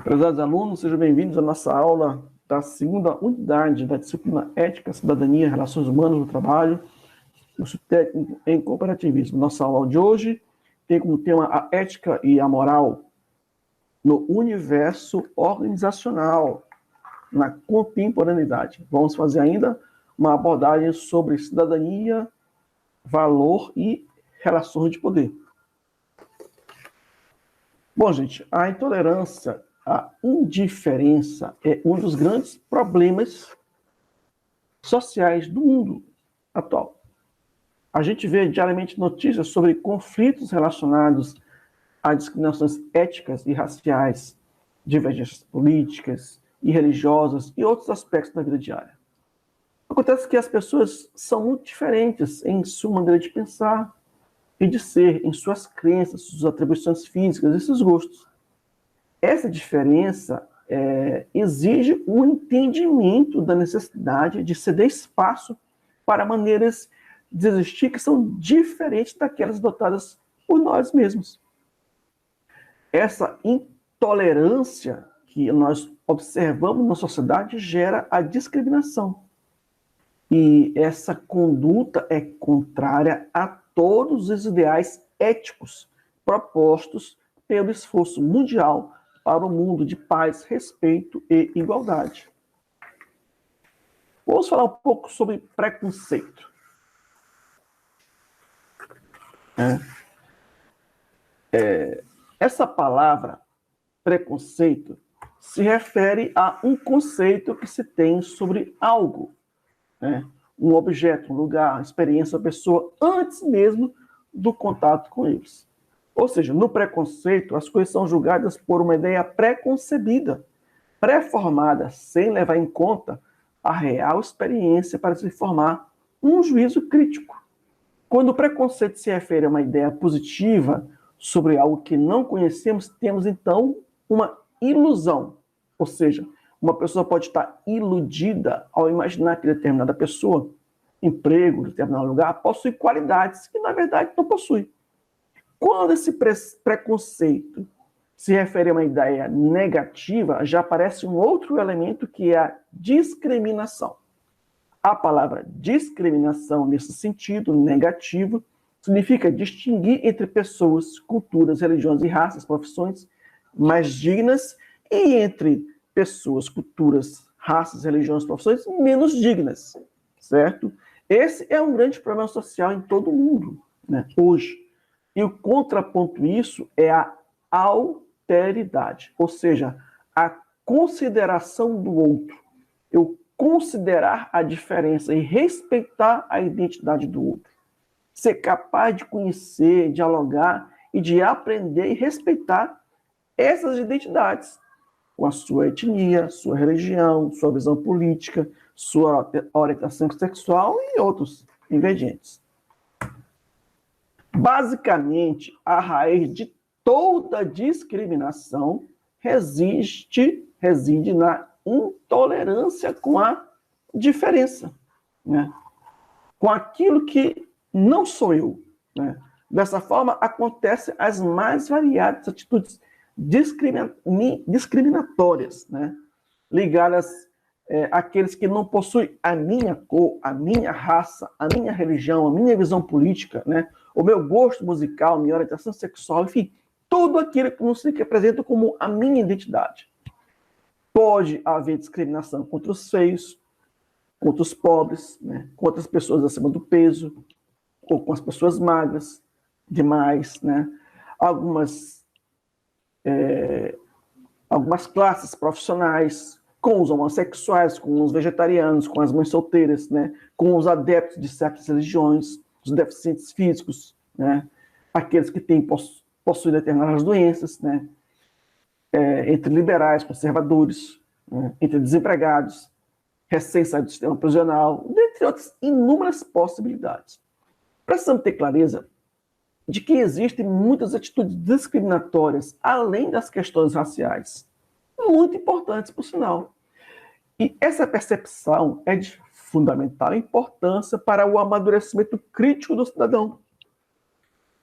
Prezados alunos, sejam bem-vindos à nossa aula da segunda unidade da disciplina Ética, Cidadania, Relações Humanas no Trabalho, curso técnico em cooperativismo. Nossa aula de hoje tem como tema a ética e a moral no universo organizacional, na contemporaneidade. Vamos fazer ainda uma abordagem sobre cidadania, valor e relações de poder. Bom, gente, a intolerância, a indiferença é um dos grandes problemas sociais do mundo atual. A gente vê diariamente notícias sobre conflitos relacionados a discriminações éticas e raciais, divergências políticas e religiosas e outros aspectos da vida diária. Acontece que as pessoas são muito diferentes em sua maneira de pensar e de ser, em suas crenças, suas atribuições físicas e seus gostos. Essa diferença exige um entendimento da necessidade de ceder espaço para maneiras de existir que são diferentes daquelas adotadas por nós mesmos. Essa intolerância que nós observamos na sociedade gera a discriminação. E essa conduta é contrária a todos os ideais éticos propostos pelo esforço mundial para um mundo de paz, respeito e igualdade. Vamos falar um pouco sobre preconceito. Essa palavra, preconceito, se refere a um conceito que se tem sobre algo, um objeto, um lugar, uma experiência, uma pessoa, antes mesmo do contato com eles. Ou seja, no preconceito, as coisas são julgadas por uma ideia pré-concebida, pré-formada, sem levar em conta a real experiência para se formar um juízo crítico. Quando o preconceito se refere a uma ideia positiva sobre algo que não conhecemos, temos então uma ilusão. Ou seja, uma pessoa pode estar iludida ao imaginar que determinada pessoa, emprego, determinado lugar, possui qualidades que, na verdade, não possui. Quando esse preconceito se refere a uma ideia negativa, já aparece um outro elemento que é a discriminação. A palavra discriminação, nesse sentido negativo, significa distinguir entre pessoas, culturas, religiões e raças, profissões mais dignas e entre pessoas, culturas, raças, religiões, profissões menos dignas, certo? Esse é um grande problema social em todo o mundo, hoje. E o contraponto disso é a alteridade, ou seja, a consideração do outro. Eu considerar a diferença e respeitar a identidade do outro. Ser capaz de conhecer, dialogar e de aprender e respeitar essas identidades, com a sua etnia, sua religião, sua visão política, sua orientação sexual e outros ingredientes. Basicamente, a raiz de toda discriminação reside na intolerância com a diferença, com aquilo que não sou eu. Dessa forma, acontecem as mais variadas atitudes discriminatórias, ligadas àqueles que não possuem a minha cor, a minha raça, a minha religião, a minha visão política, o meu gosto musical, minha orientação sexual, enfim, tudo aquilo que não se representa como a minha identidade. Pode haver discriminação contra os feios, contra os pobres, contra as pessoas acima do peso, ou com as pessoas magras demais, algumas classes profissionais, com os homossexuais, com os vegetarianos, com as mães solteiras, com os adeptos de certas religiões, os deficientes físicos, aqueles que possuem determinadas doenças, entre liberais, conservadores, entre desempregados, recém-saídos do sistema prisional, dentre outras inúmeras possibilidades. Precisamos ter clareza de que existem muitas atitudes discriminatórias, além das questões raciais, muito importantes, por sinal. E essa percepção é de fundamental importância para o amadurecimento crítico do cidadão.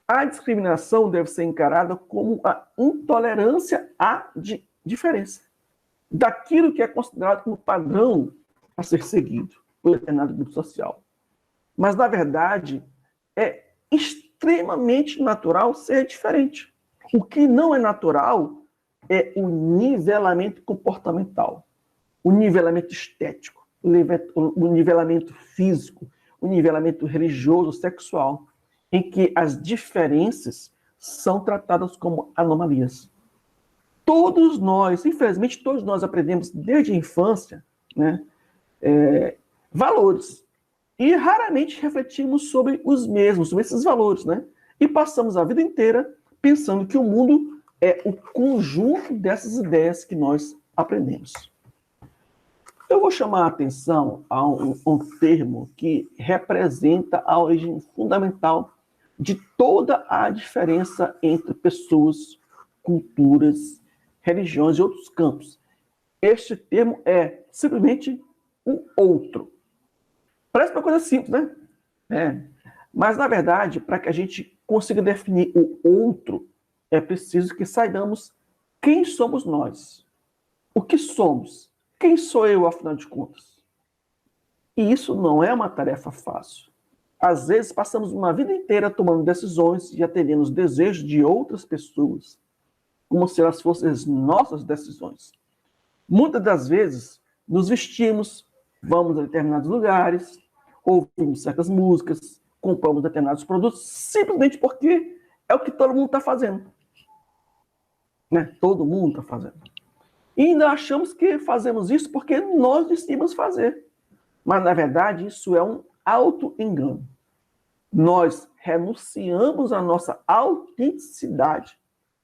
A discriminação deve ser encarada como a intolerância à diferença daquilo que é considerado como padrão a ser seguido por determinado grupo social. Mas, na verdade, é extremamente natural ser diferente. O que não é natural é o nivelamento comportamental, o nivelamento estético, o nivelamento físico, o nivelamento religioso, sexual, em que as diferenças são tratadas como anomalias. Todos nós, infelizmente, todos nós aprendemos desde a infância, né, valores. E raramente refletimos sobre os mesmos, sobre esses valores, né? E passamos a vida inteira pensando que o mundo é o conjunto dessas ideias que nós aprendemos. Eu vou chamar a atenção a um termo que representa a origem fundamental de toda a diferença entre pessoas, culturas, religiões e outros campos. Este termo é simplesmente o outro. Parece uma coisa simples, né? Mas, na verdade, para que a gente consiga definir o outro, é preciso que saibamos quem somos nós. O que somos? Quem sou eu, afinal de contas? E isso não é uma tarefa fácil. Às vezes, passamos uma vida inteira tomando decisões e atendendo os desejos de outras pessoas, como se elas fossem as nossas decisões. Muitas das vezes, nos vestimos, vamos a determinados lugares, ouvimos certas músicas, compramos determinados produtos, simplesmente porque é o que todo mundo está fazendo. Né? Todo mundo está fazendo. E ainda achamos que fazemos isso porque nós decidimos fazer. Mas, na verdade, isso é um auto-engano. Nós renunciamos à nossa autenticidade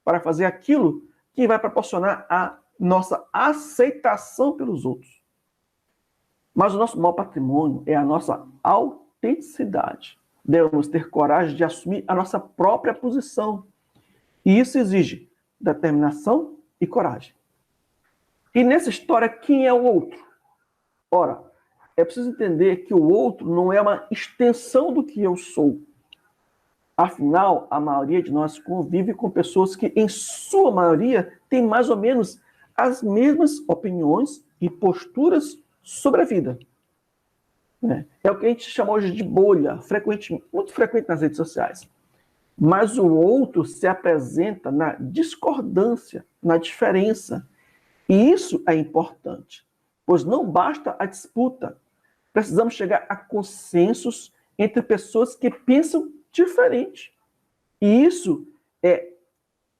para fazer aquilo que vai proporcionar a nossa aceitação pelos outros. Mas o nosso maior patrimônio é a nossa autenticidade. Devemos ter coragem de assumir a nossa própria posição. E isso exige determinação e coragem. E nessa história, quem é o outro? Ora, é preciso entender que o outro não é uma extensão do que eu sou. Afinal, a maioria de nós convive com pessoas que, em sua maioria, têm mais ou menos as mesmas opiniões e posturas sobre a vida. É o que a gente chama hoje de bolha, muito frequente nas redes sociais. Mas o outro se apresenta na discordância, na diferença. E isso é importante, pois não basta a disputa. Precisamos chegar a consensos entre pessoas que pensam diferente. E isso é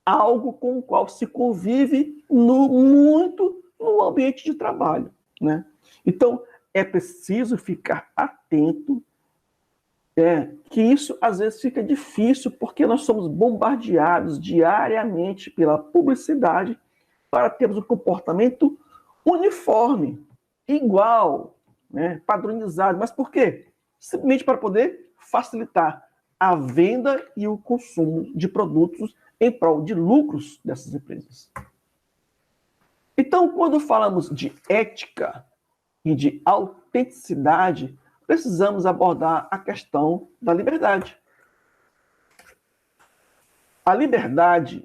algo com o qual se convive muito no ambiente de trabalho, né? Então, é preciso ficar atento, que isso às vezes fica difícil porque nós somos bombardeados diariamente pela publicidade para termos um comportamento uniforme, igual, né, padronizado. Mas por quê? Simplesmente para poder facilitar a venda e o consumo de produtos em prol de lucros dessas empresas. Então, quando falamos de ética e de autenticidade, precisamos abordar a questão da liberdade. A liberdade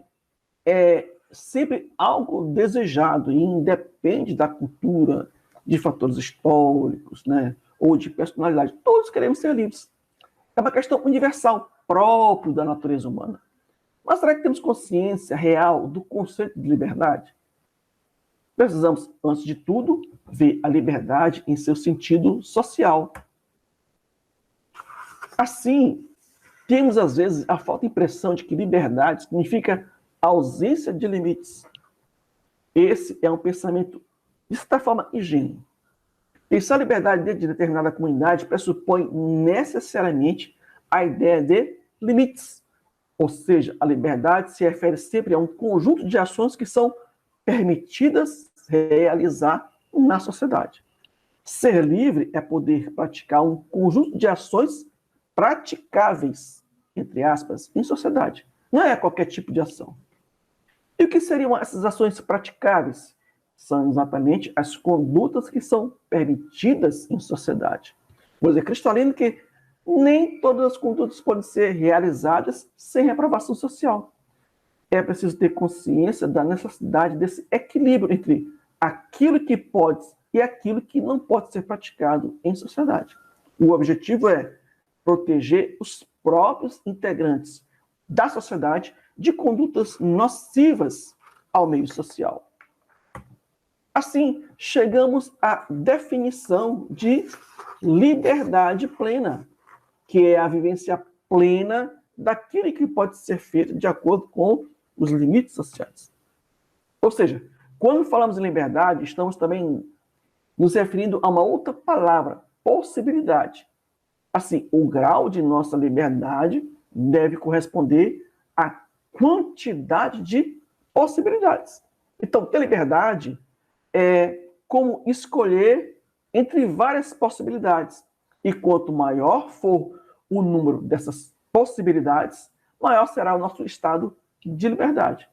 é sempre algo desejado e independe da cultura, de fatores históricos, né, ou de personalidade. Todos queremos ser livres. É uma questão universal, própria da natureza humana. Mas será que temos consciência real do conceito de liberdade? Precisamos, antes de tudo, ver a liberdade em seu sentido social. Assim, temos às vezes a falta de impressão de que liberdade significa ausência de limites. Esse é um pensamento, de certa forma, ingênuo. Pensar a liberdade dentro de determinada comunidade pressupõe necessariamente a ideia de limites. Ou seja, a liberdade se refere sempre a um conjunto de ações que são permitidas realizar na sociedade. Ser livre é poder praticar um conjunto de ações praticáveis, entre aspas, em sociedade. Não é qualquer tipo de ação. E o que seriam essas ações praticáveis? São exatamente as condutas que são permitidas em sociedade. Pois é cristalino que nem todas as condutas podem ser realizadas sem reprovação social. é preciso ter consciência da necessidade desse equilíbrio entre aquilo que pode e aquilo que não pode ser praticado em sociedade. O objetivo é proteger os próprios integrantes da sociedade de condutas nocivas ao meio social. Assim, chegamos à definição de liberdade plena, que é a vivência plena daquilo que pode ser feito de acordo com os limites sociais. Ou seja, quando falamos em liberdade, estamos também nos referindo a uma outra palavra, possibilidade. Assim, o grau de nossa liberdade deve corresponder à quantidade de possibilidades. Então, ter liberdade é como escolher entre várias possibilidades. E quanto maior for o número dessas possibilidades, maior será o nosso estado de liberdade.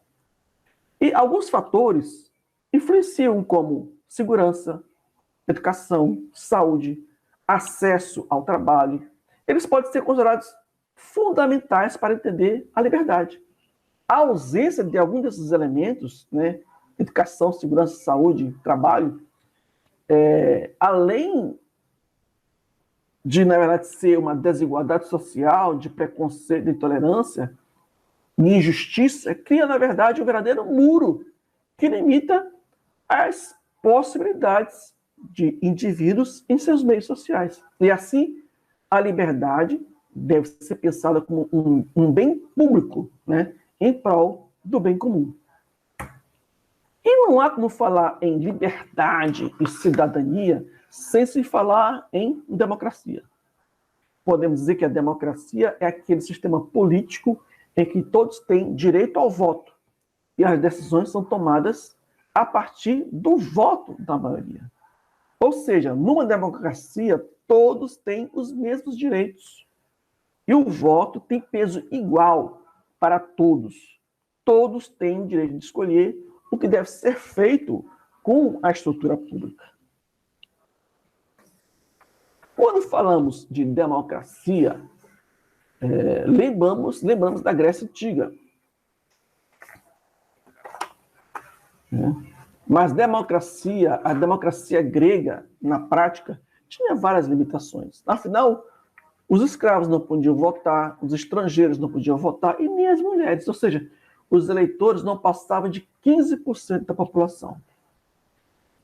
E alguns fatores influenciam, como segurança, educação, saúde, acesso ao trabalho. Eles podem ser considerados fundamentais para entender a liberdade. A ausência de algum desses elementos, né, educação, segurança, saúde, trabalho, além de, na verdade, ser uma desigualdade social, de preconceito, de intolerância e injustiça, cria, na verdade, um verdadeiro muro que limita as possibilidades de indivíduos em seus meios sociais. E assim, a liberdade deve ser pensada como um bem público, né, em prol do bem comum. E não há como falar em liberdade e cidadania sem se falar em democracia. Podemos dizer que a democracia é aquele sistema político em que todos têm direito ao voto e as decisões são tomadas a partir do voto da maioria. Ou seja, numa democracia, todos têm os mesmos direitos. E o voto tem peso igual para todos. Todos têm o direito de escolher o que deve ser feito com a estrutura pública. Quando falamos de democracia, lembramos da Grécia Antiga. Mas a democracia grega, na prática, tinha várias limitações. Afinal, os escravos não podiam votar, os estrangeiros não podiam votar, e nem as mulheres. Ou seja, os eleitores não passavam de 15% da população.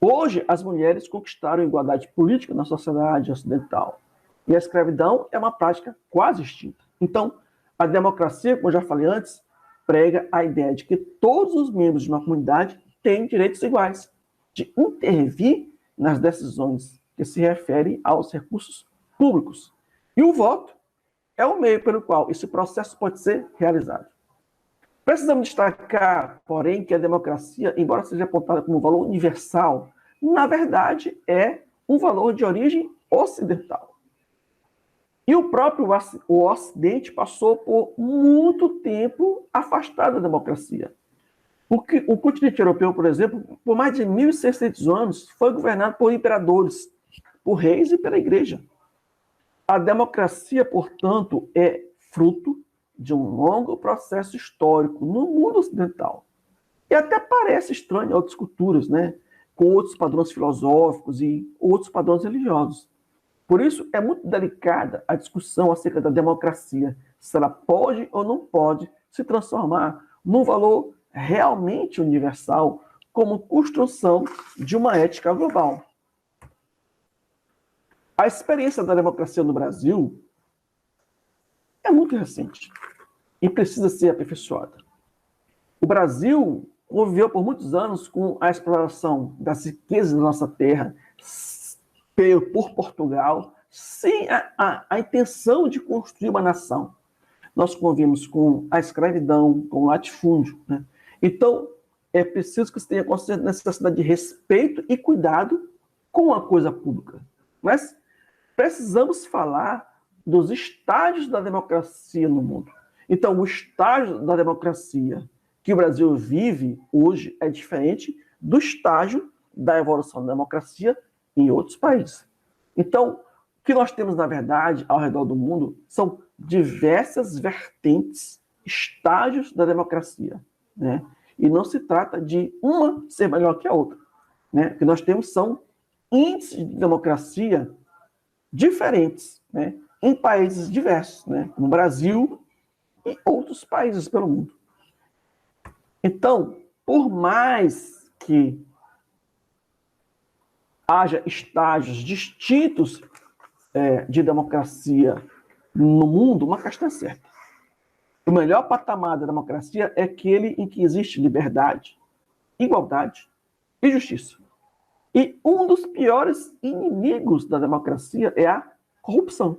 Hoje, as mulheres conquistaram a igualdade política na sociedade ocidental. E a escravidão é uma prática quase extinta. Então, a democracia, como eu já falei antes, prega a ideia de que todos os membros de uma comunidade têm direitos iguais, de intervir nas decisões que se referem aos recursos públicos. E o voto é o meio pelo qual esse processo pode ser realizado. Precisamos destacar, porém, que a democracia, embora seja apontada como um valor universal, na verdade é um valor de origem ocidental. E o próprio Ocidente passou por muito tempo afastado da democracia. O continente europeu, por exemplo, por mais de 1.600 anos, foi governado por imperadores, por reis e pela igreja. A democracia, portanto, é fruto de um longo processo histórico no mundo ocidental. E até parece estranho a outras culturas, né? Com outros padrões filosóficos e outros padrões religiosos. Por isso, é muito delicada a discussão acerca da democracia, se ela pode ou não pode se transformar num valor realmente universal, como construção de uma ética global. A experiência da democracia no Brasil é muito recente e precisa ser aperfeiçoada. O Brasil conviveu por muitos anos com a exploração das riquezas da nossa terra por Portugal, sem a intenção de construir uma nação. Nós convivemos com a escravidão, com o latifúndio, né? Então, é preciso que se tenha consciência da necessidade de respeito e cuidado com a coisa pública. Mas precisamos falar dos estágios da democracia no mundo. Então, o estágio da democracia que o Brasil vive hoje é diferente do estágio da evolução da democracia em outros países. Então, o que nós temos, na verdade, ao redor do mundo são diversas vertentes, estágios da democracia. né? E não se trata de uma ser melhor que a outra, né? O que nós temos são índices de democracia diferentes, né? Em países diversos, né? No Brasil e outros países pelo mundo. Então, por mais que haja estágios distintos de democracia no mundo, uma questão é certa. O melhor patamar da democracia é aquele em que existe liberdade, igualdade e justiça. E um dos piores inimigos da democracia é a corrupção,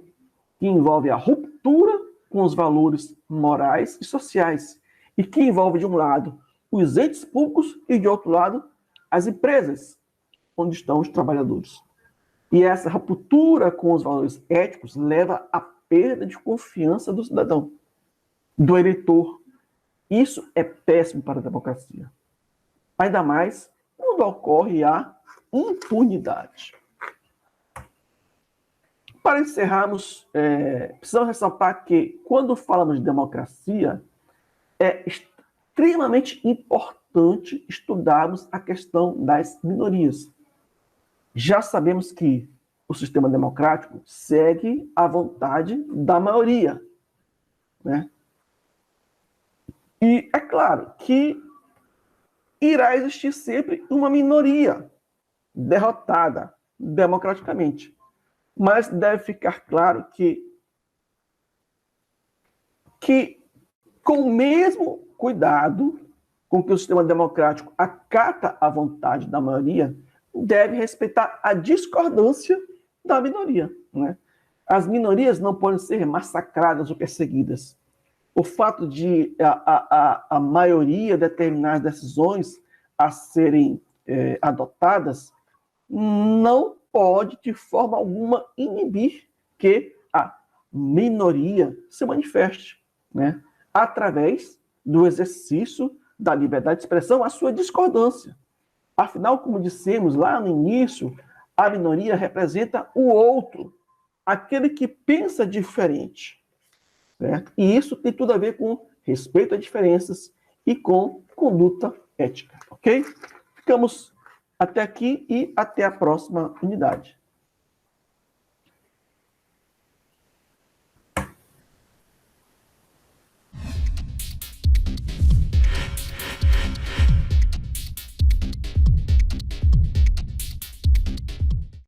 que envolve a ruptura com os valores morais e sociais, e que envolve, de um lado, os entes públicos e, de outro lado, as empresas, onde estão os trabalhadores. E essa ruptura com os valores éticos leva à perda de confiança do cidadão, do eleitor. Isso é péssimo para a democracia. Ainda mais quando ocorre a impunidade. Para encerrarmos, precisamos ressaltar que, quando falamos de democracia, é extremamente importante estudarmos a questão das minorias. Já sabemos que o sistema democrático segue a vontade da maioria, né? E é claro que irá existir sempre uma minoria derrotada democraticamente. Mas deve ficar claro que com o mesmo cuidado com que o sistema democrático acata a vontade da maioria, deve respeitar a discordância da minoria, né? As minorias não podem ser massacradas ou perseguidas. O fato de a maioria determinar as decisões a serem adotadas não pode, de forma alguma, inibir que a minoria se manifeste, né? Através do exercício da liberdade de expressão, a sua discordância. Afinal, como dissemos lá no início, a minoria representa o outro, aquele que pensa diferente, certo? E isso tem tudo a ver com respeito a diferenças e com conduta ética, ok? Ficamos até aqui e até a próxima unidade.